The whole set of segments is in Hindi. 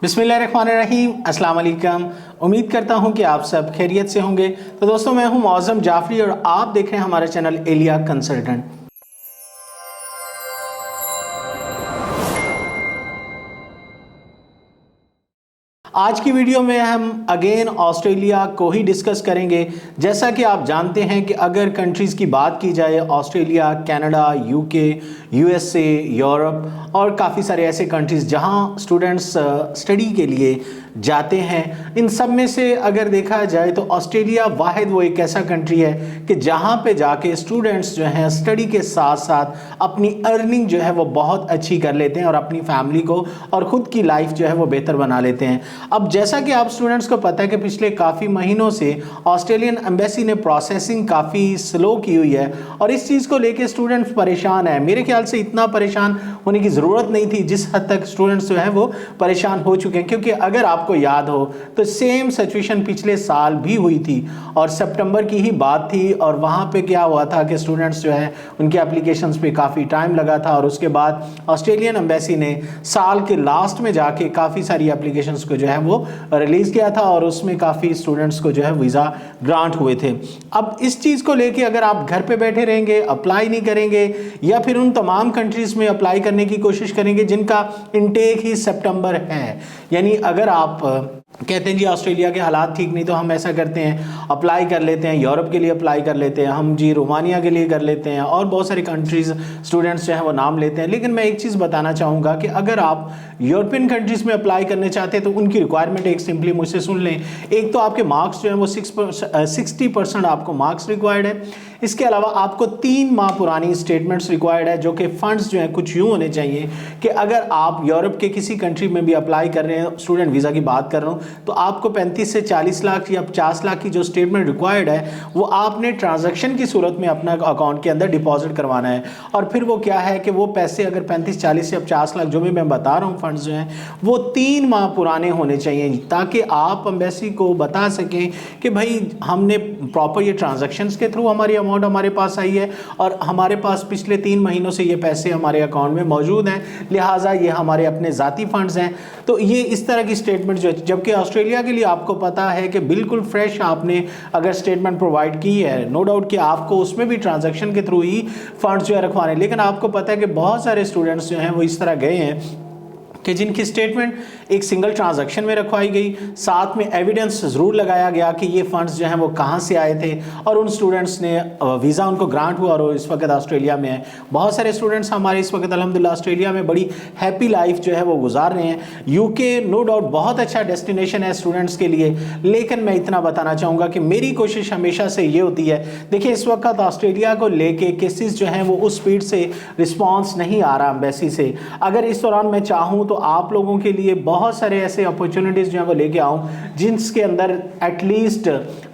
बिस्मिल्लाहिर्रहमानिर्रहीम, अस्सलाम वालेकुम। उम्मीद करता हूं कि आप सब खैरियत से होंगे। तो दोस्तों, मैं हूं मौज़म जाफरी और आप देख रहे हैं हमारा चैनल एलिया कंसल्टेंट। आज की वीडियो में हम अगेन ऑस्ट्रेलिया को ही डिस्कस करेंगे। जैसा कि आप जानते हैं कि अगर कंट्रीज़ की बात की जाए, Australia, Canada, UK, USA, Europe और काफ़ी सारे ऐसे कंट्रीज़ जहां स्टूडेंट्स स्टडी के लिए जाते हैं, इन सब में से अगर देखा जाए तो ऑस्ट्रेलिया वाहिद वो एक ऐसा कंट्री है कि जहां पे जाके स्टूडेंट्स जो हैं स्टडी के साथ साथ अपनी अर्निंग जो है वो बहुत अच्छी कर लेते हैं और अपनी फैमिली को और ख़ुद की लाइफ जो है वो बेहतर बना लेते हैं। अब जैसा कि आप स्टूडेंट्स को पता है कि पिछले काफ़ी महीनों से ऑस्ट्रेलियन एम्बेसी ने प्रोसेसिंग काफ़ी स्लो की हुई है और इस चीज़ को लेके स्टूडेंट्स परेशान है। मेरे ख्याल से इतना परेशान होने की ज़रूरत नहीं थी जिस हद तक स्टूडेंट्स जो है वो परेशान हो चुके हैं, क्योंकि अगर आपको याद हो तो सेम सिचुएशन पिछले साल भी हुई थी और सितंबर की ही बात थी। और वहाँ पे क्या हुआ था कि स्टूडेंट्स जो है उनके एप्लीकेशंस पे काफ़ी टाइम लगा था और उसके बाद ऑस्ट्रेलियन एम्बेसी ने साल के लास्ट में जाके काफ़ी सारी एप्लीकेशंस को जो है वो रिलीज़ किया था और उसमें काफ़ी स्टूडेंट्स को जो है वीज़ा ग्रांट हुए थे। अब इस चीज़ को लेके अगर आप घर पे बैठे रहेंगे, अप्लाई नहीं करेंगे या फिर उन तमाम कंट्रीज़ में अप्लाई करने की कोशिश करेंगे जिनका इनटेक ही सितंबर है, यानी अगर आप कहते हैं जी ऑस्ट्रेलिया के हालात ठीक नहीं तो हम ऐसा करते हैं अप्लाई कर लेते हैं, यूरोप के लिए अप्लाई कर लेते हैं, हम जी रोमानिया के लिए कर लेते हैं और बहुत सारी कंट्रीज़ स्टूडेंट्स जो हैं वो नाम लेते हैं। लेकिन मैं एक चीज़ बताना चाहूँगा कि अगर आप यूरोपियन कंट्रीज़ में अप्लाई करने चाहते हैं तो उनकी रिक्वायरमेंट एक सिंपली मुझसे सुन लें। एक तो आपके मार्क्स जो हैं वो 60% आपको मार्क्स रिक्वायर्ड है। इसके अलावा आपको 3 माह पुरानी स्टेटमेंट्स रिक्वायर्ड है, जो कि फ़ंड्स जो हैं कुछ यूँ होने चाहिए कि अगर आप यूरोप के किसी कंट्री में भी अप्लाई कर रहे हैं, स्टूडेंट वीज़ा की बात कर रहा हूँ, तो आपको 35 से 40 लाख या 50 लाख की जो स्टेटमेंट रिक्वायर्ड है वो आपने ट्रांजैक्शन की सूरत में अपना अकाउंट के अंदर डिपॉजिट करवाना है। और फिर वो क्या है कि वो पैसे अगर 35, 40 या 50 लाख जो भी मैं बता रहा हूँ फंड्स जो हैं वो 3 माह पुराने होने चाहिए, ताकि आप एम्बेसी को बता सकें कि भाई हमने प्रॉपर ये ट्रांजैक्शंस के थ्रू हमारी अमाउंट हमारे पास आई है और हमारे पास पिछले 3 महीनों से ये पैसे हमारे अकाउंट में मौजूद हैं, लिहाजा ये हमारे अपने ज़ाती फंड्स हैं। तो ये इस तरह की स्टेटमेंट जो है, जबकि ऑस्ट्रेलिया के लिए आपको पता है कि बिल्कुल फ्रेश आपने अगर स्टेटमेंट प्रोवाइड की है, नो डाउट कि आपको उसमें भी ट्रांजैक्शन के थ्रू ही फंड्स जो है रखवाने। लेकिन आपको पता है कि बहुत सारे स्टूडेंट्स जो हैं वो इस तरह गए हैं कि जिनकी स्टेटमेंट एक सिंगल ट्रांजैक्शन में रखवाई गई, साथ में एविडेंस ज़रूर लगाया गया कि ये फंड्स जो हैं वो कहाँ से आए थे और उन स्टूडेंट्स ने वीज़ा उनको ग्रांट हुआ और वो इस वक्त ऑस्ट्रेलिया में है। बहुत सारे स्टूडेंट्स हमारे इस वक्त अल्हम्दुलिल्लाह ऑस्ट्रेलिया में बड़ी हैप्पी लाइफ जो है वो गुजार रहे हैं। यूके नो डाउट बहुत अच्छा डेस्टिनेशन है स्टूडेंट्स के लिए, लेकिन मैं इतना बताना चाहूँगा कि मेरी कोशिश हमेशा से ये होती है, देखिए इस वक्त ऑस्ट्रेलिया को लेके केसेस जो हैं वो उस स्पीड से रिस्पॉन्स नहीं आ रहा एम्बेसी से। अगर इस दौरान मैं चाहूँ तो आप लोगों के लिए बहुत सारे ऐसे अपॉर्चुनिटीज़ जो हैं वो लेके आऊँ जिसके अंदर एटलीस्ट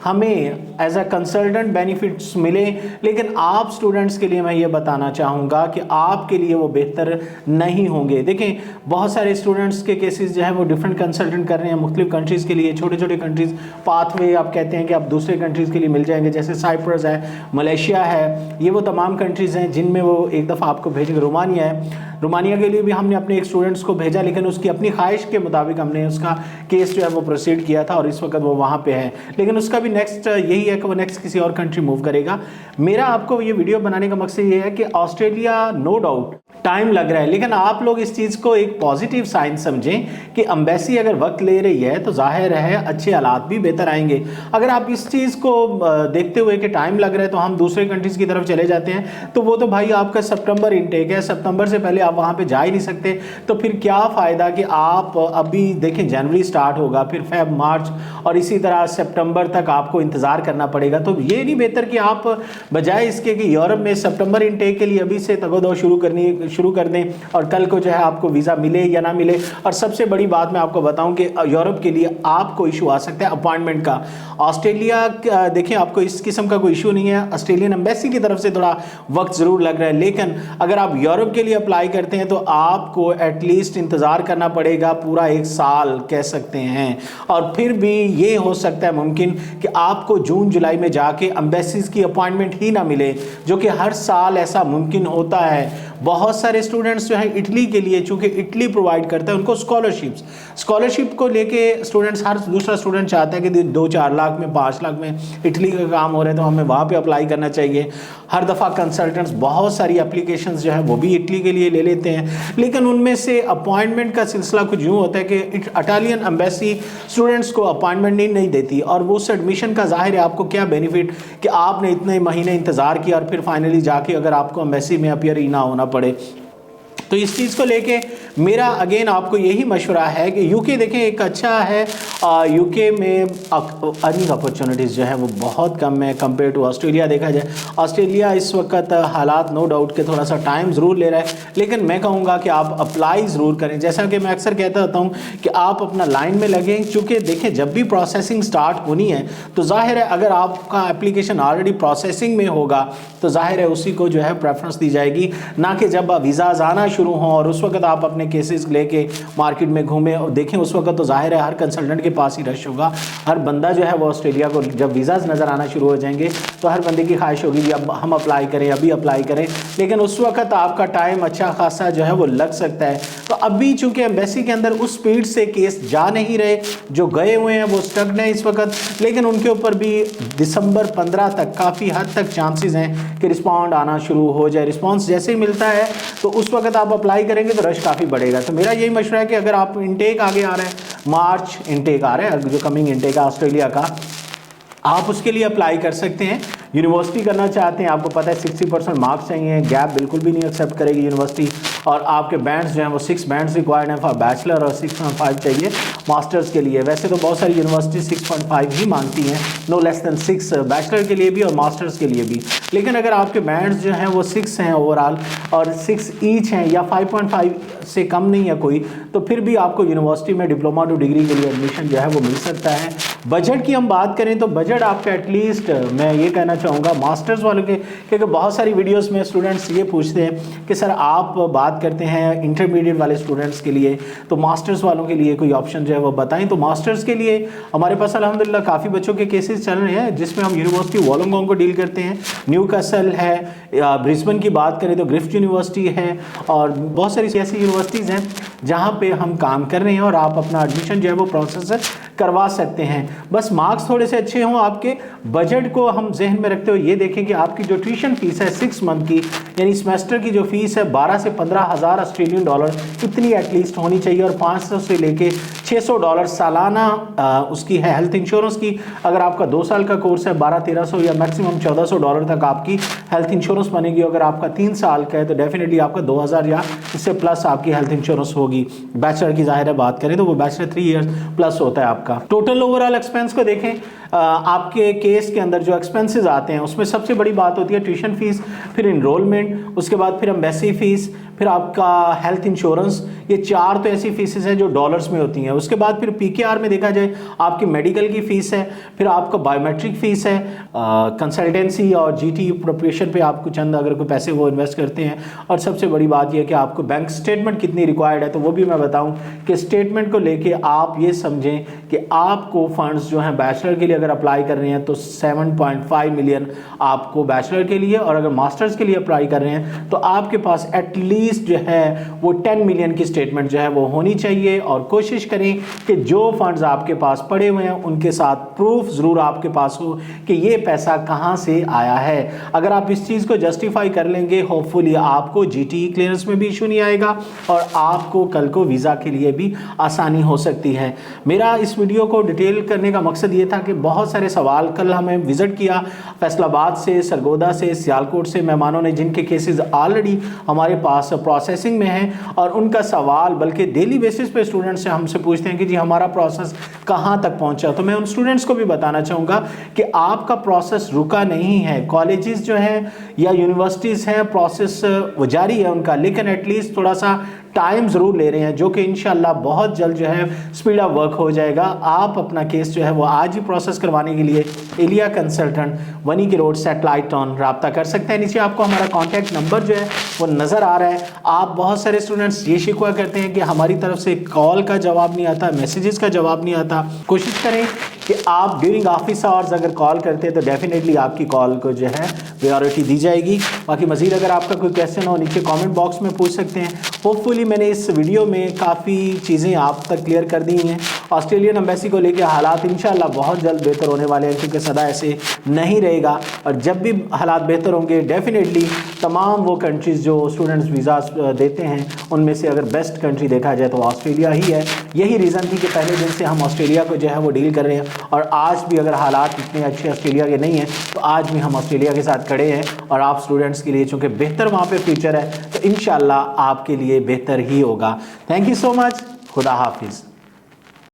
हमें एज अ कंसल्टेंट बेनिफिट्स मिले। लेकिन आप स्टूडेंट्स के लिए मैं ये बताना चाहूँगा कि आपके लिए वो बेहतर नहीं होंगे। देखें बहुत सारे स्टूडेंट्स के केसेस जो हैं वो डिफरेंट कंसल्टेंट कर रहे हैं मुख्तलिफ कंट्रीज़ के लिए, छोटे छोटे कंट्रीज़ पाथवे आप कहते हैं कि आप दूसरे कंट्रीज़ के लिए मिल जाएंगे, जैसे साइप्रस है, मलेशिया है, ये वो तमाम कंट्रीज़ हैं जिनमें वो एक दफ़ा आपको भेजेंगे। रोमानिया है, रोमानिया के लिए भी हमने अपने एक स्टूडेंट्स को भेजा, लेकिन उसकी अपनी ख्वाहिश के मुताबिक हमने उसका केस जो है वो प्रोसीड किया था और इस वक्त वो वहाँ पे है। लेकिन उसका भी नेक्स्ट यही है कि वो नेक्स्ट किसी और कंट्री मूव करेगा। मेरा आपको ये वीडियो बनाने का मकसद ये है कि ऑस्ट्रेलिया नो डाउट टाइम लग रहा है, लेकिन आप लोग इस चीज़ को एक पॉजिटिव साइन समझें कि एम्बेसी अगर वक्त ले रही है तो जाहिर है अच्छे हालात भी बेहतर आएंगे। अगर आप इस चीज़ को देखते हुए कि टाइम लग रहा है तो हम दूसरे कंट्रीज़ की तरफ चले जाते हैं, तो वो तो भाई आपका सितंबर इनटेक है, सितंबर से पहले आप वहाँ पे जा ही नहीं सकते। तो फिर क्या फ़ायदा कि आप अभी देखें जनवरी स्टार्ट होगा, फिर फेब, मार्च और इसी तरह सितंबर तक आपको इंतज़ार करना पड़ेगा। तो ये नहीं बेहतर कि आप बजाय इसके कि यूरोप में सितंबर इनटेक के लिए अभी से तगोदो शुरू कर दें और कल को जो है आपको वीज़ा मिले या ना मिले। और सबसे बड़ी बात मैं आपको बताऊं कि यूरोप के लिए आपको इशू आ सकता है अपॉइंटमेंट का। ऑस्ट्रेलिया देखें आपको इस किस्म का कोई इशू नहीं है, ऑस्ट्रेलियन एम्बेसी की तरफ से थोड़ा वक्त ज़रूर लग रहा है, लेकिन अगर आप यूरोप के लिए अप्लाई करते हैं तो आपको एटलीस्ट इंतज़ार करना पड़ेगा पूरा 1 साल कह सकते हैं। और फिर भी ये हो सकता है मुमकिन कि आपको जून जुलाई में जाके एम्बेसीज की अपॉइंटमेंट ही ना मिले, जो कि हर साल ऐसा मुमकिन होता है। बहुत सारे स्टूडेंट्स जो है इटली के लिए, चूंकि इटली प्रोवाइड करता है उनको स्कॉलरशिप को लेके स्टूडेंट्स, हर दूसरा स्टूडेंट चाहता है कि 2-4 लाख में, 5 लाख में इटली का काम हो रहा है तो हमें वहाँ पे अप्लाई करना चाहिए। हर दफ़ा कंसल्टेंट्स बहुत सारी एप्लीकेशंस जो है वो भी इटली के लिए ले लेते हैं, लेकिन उनमें से अपॉइंटमेंट का सिलसिला कुछ यूँ होता है कि इटालियन एम्बेसी स्टूडेंट्स को अपॉइंटमेंट नहीं देती, और वो उस एडमिशन का ज़ाहिर है आपको क्या बेनिफिट कि आपने इतने महीने इंतज़ार किया और फिर फाइनली जाके अगर आपको एम्बेसी में अपीयर ही ना होना पड़े। तो इस चीज़ को लेके मेरा अगेन आपको यही मशवरा है कि यूके देखें, एक अच्छा है, यूके में अर्निंग अपॉर्चुनिटीज़ जो है वो बहुत कम है कंपेयर टू ऑस्ट्रेलिया। देखा जाए ऑस्ट्रेलिया इस वक्त हालात नो डाउट के थोड़ा सा टाइम ज़रूर ले रहा है, लेकिन मैं कहूँगा कि आप अप्लाई ज़रूर करें। जैसा कि मैं अक्सर कहता होता हूँ कि आप अपना लाइन में लगें, क्योंकि देखें जब भी प्रोसेसिंग स्टार्ट होनी है तो जाहिर है अगर आपका एप्लीकेशन ऑलरेडी प्रोसेसिंग में होगा तो जाहिर है उसी को जो है प्रेफरेंस दी जाएगी, ना कि जब वीज़ाज़ आना शुरू हों और उस वक्त आप अपने केसेस लेके मार्केट में घूमें। और देखें उस वक्त तो जाहिर है हर कंसल्टेंट के पास ही रश होगा, हर बंदा जो है वो ऑस्ट्रेलिया को जब वीज़ाज़ नज़र आना शुरू हो जाएंगे तो हर बंदे की ख्वाहिश होगी कि अब हम अप्लाई करें, अभी अप्लाई करें, लेकिन उस वक्त आपका टाइम अच्छा खासा जो है वो लग सकता है। तो अभी चूँकि एम्बेसी के अंदर उस स्पीड से केस जा नहीं रहे, जो गए हुए हैं वो स्टक्ड हैं इस वक्त, लेकिन उनके ऊपर भी दिसंबर 15 तक काफ़ी हद तक चांसेस हैं कि रिस्पॉन्ड आना शुरू हो जाए। रिस्पॉन्स जैसे ही मिलता है तो उस वक्त आप अप्लाई करेंगे तो रश काफ़ी बढ़ेगा। तो मेरा यही मशवरा है कि अगर आप इनटेक आगे आ रहा है, मार्च इनटेक आ रहा है जो कमिंग इनटेक है ऑस्ट्रेलिया का, आप उसके लिए अप्लाई कर सकते हैं। यूनिवर्सिटी करना चाहते हैं, आपको पता है 60% मार्क्स चाहिए, गैप बिल्कुल भी नहीं एक्सेप्ट करेगी यूनिवर्सिटी, और आपके बैंड्स जो हैं वो 6 बैंड्स रिक्वायर्ड हैं फॉर बैचलर और 6.5 चाहिए मास्टर्स के लिए। वैसे तो बहुत सारी यूनिवर्सिटी 6.5 ही मांगती हैं, नो लेस देन 6 बैचलर के लिए भी और मास्टर्स के लिए भी, लेकिन अगर आपके बैंड्स जो हैं वो 6 हैं ओवरऑल और 6 ईच हैं या 5.5 से कम नहीं है कोई, तो फिर भी आपको यूनिवर्सिटी में डिप्लोमा टू डिग्री के लिए एडमिशन जो है वो मिल सकता है। बजट की हम बात करें तो बजट आपका एटलीस्ट, मैं ये कहना चाहूँगा मास्टर्स वालों के, क्योंकि बहुत सारी वीडियोस में स्टूडेंट्स ये पूछते हैं कि सर आप बात करते हैं इंटरमीडिएट वाले स्टूडेंट्स के लिए, तो मास्टर्स वालों के लिए कोई ऑप्शन जो है वो बताएं। तो मास्टर्स के लिए हमारे पास अल्हम्दुलिल्लाह काफ़ी बच्चों के केसेस चल रहे हैं, जिसमें हम यूनिवर्सिटी वोलोंगोंग को डील करते हैं, न्यूकासल है, ब्रिस्बेन की बात करें तो ग्रिफ्ट यूनिवर्सिटी है, और बहुत सारी ऐसी यूनिवर्सिटीज़ हैं जहाँ पे हम काम कर रहे हैं और आप अपना एडमिशन जो है वो प्रोसेस करवा सकते हैं। बस मार्क्स थोड़े से अच्छे हों आपके। बजट को हम जहन में रखते हुए ये देखें कि आपकी जो ट्यूशन फीस है 6 मंथ की, यानी सेमेस्टर की जो फीस है 12 से 15 हज़ार ऑस्ट्रेलियन डॉलर इतनी एटलीस्ट होनी चाहिए, और 500 से लेके 600 डॉलर सालाना उसकी है हेल्थ इंश्योरेंस की। अगर आपका 2 साल का कोर्स है 1200-1300 या मैक्सिमम 1400 डॉलर तक आपकी हेल्थ इंश्योरेंस बनेगी। अगर आपका 3 साल का है तो डेफिनेटली आपका 2000 या इससे प्लस आपकी हेल्थ इंश्योरेंस होगी। बैचलर की ज़ाहिर है बात करें तो वो बैचलर 3 ईयर्स प्लस होता है आपका। टोटल ओवरऑल एक्सपेंस को देखें, आपके केस के अंदर जो एक्सपेंसेस आते हैं उसमें सबसे बड़ी बात होती है ट्यूशन फीस, फिर इनरोलमेंट, उसके बाद फिर एम्बेसी फीस, फिर आपका हेल्थ इंश्योरेंस। ये 4 तो ऐसी फीसेस हैं जो डॉलर्स में होती हैं। उसके बाद फिर पीकेआर में देखा जाए आपकी मेडिकल की फ़ीस है, फिर आपका बायोमेट्रिक फ़ीस है, कंसल्टेंसी और जीटी प्रिपरेशन पे आपको चंद अगर कोई पैसे वो इन्वेस्ट करते हैं, और सबसे बड़ी बात यह है कि आपको बैंक स्टेटमेंट कितनी रिक्वायर्ड है। तो वो भी मैं बताऊँ कि स्टेटमेंट को लेके आप ये समझें कि आपको फंड्स जो हैं बैचलर के लिए अगर अप्लाई कर रहे हैं तो 7.5 मिलियन आपको बैचलर के लिए, और अगर मास्टर्स के लिए अप्लाई कर रहे हैं तो आपके पास एटलीस्ट जो है वो 10 मिलियन की स्टेटमेंट जो है वो होनी चाहिए। और कोशिश करें कि जो फंड्स आपके पास पड़े हुए हैं उनके साथ प्रूफ ज़रूर आपके पास हो कि ये पैसा कहाँ से आया है। अगर आप इस चीज़ को जस्टिफाई कर लेंगे, होपफुली आपको जीटी क्लियरेंस में भी इशू नहीं आएगा और आपको कल को वीज़ा के लिए भी आसानी हो सकती है। मेरा इस वीडियो को डिटेल करने का मकसद ये था कि बहुत सारे सवाल, कल हमें विज़िट किया फैसलाबाद से, सरगोदा से, सियालकोट से मेहमानों ने, जिनके केसेस ऑलरेडी हमारे पास प्रोसेसिंग में हैं, और उनका सवाल बल्कि डेली बेसिस पे स्टूडेंट्स से हमसे पूछते हैं कि जी हमारा प्रोसेस कहाँ तक पहुँचा। तो मैं उन स्टूडेंट्स को भी बताना चाहूँगा कि आपका प्रोसेस रुका नहीं है। कॉलेजेस जो हैं या यूनिवर्सिटीज़ हैं, प्रोसेस वो जारी है उनका, लेकिन एटलीस्ट थोड़ा सा टाइम ज़रूर ले रहे हैं, जो कि इंशाल्लाह बहुत जल्द जो है स्पीड ऑफ वर्क हो जाएगा। आप अपना केस जो है वो आज ही प्रोसेस करवाने के लिए एलिया कंसल्टेंट वनी की रोड सैटेलाइट टाउन रब्ता कर सकते हैं। नीचे आपको हमारा कॉन्टैक्ट नंबर जो है वो नज़र आ रहा है। आप बहुत सारे स्टूडेंट्स ये शिकवा करते हैं कि हमारी तरफ से कॉल का जवाब नहीं आता, मैसेजेस का जवाब नहीं आता। कोशिश करें कि आप ड्यूरिंग ऑफिस आवर्स अगर कॉल करते हैं तो डेफिनेटली आपकी कॉल को जो है प्रायोरिटी दी जाएगी। बाकी मज़ीद अगर आपका कोई क्वेश्चन हो नीचे कमेंट बॉक्स में पूछ सकते हैं। होपफुली मैंने इस वीडियो में काफ़ी चीज़ें आप तक क्लियर कर दी हैं। ऑस्ट्रेलियन एम्बेसी को लेकर हालात इंशाल्लाह बहुत जल्द बेहतर होने वाले हैं, क्योंकि सदा ऐसे नहीं रहेगा। और जब भी हालात बेहतर होंगे डेफिनेटली तमाम वो कंट्रीज़ जो स्टूडेंट्स वीज़ा देते हैं उनमें से अगर बेस्ट कंट्री देखा जाए तो ऑस्ट्रेलिया ही है। यही रीज़न थी कि पहले दिन से हम ऑस्ट्रेलिया को जो है वो डील कर रहे हैं, और आज भी अगर हालात इतने अच्छे ऑस्ट्रेलिया के नहीं हैं तो आज भी हम ऑस्ट्रेलिया के साथ खड़े हैं। और आप स्टूडेंट्स के लिए चूँकि बेहतर वहाँ पे फ्यूचर है तो इंशाल्लाह आपके लिए बेहतर ही होगा। Thank you so much. खुदा हाफिज़।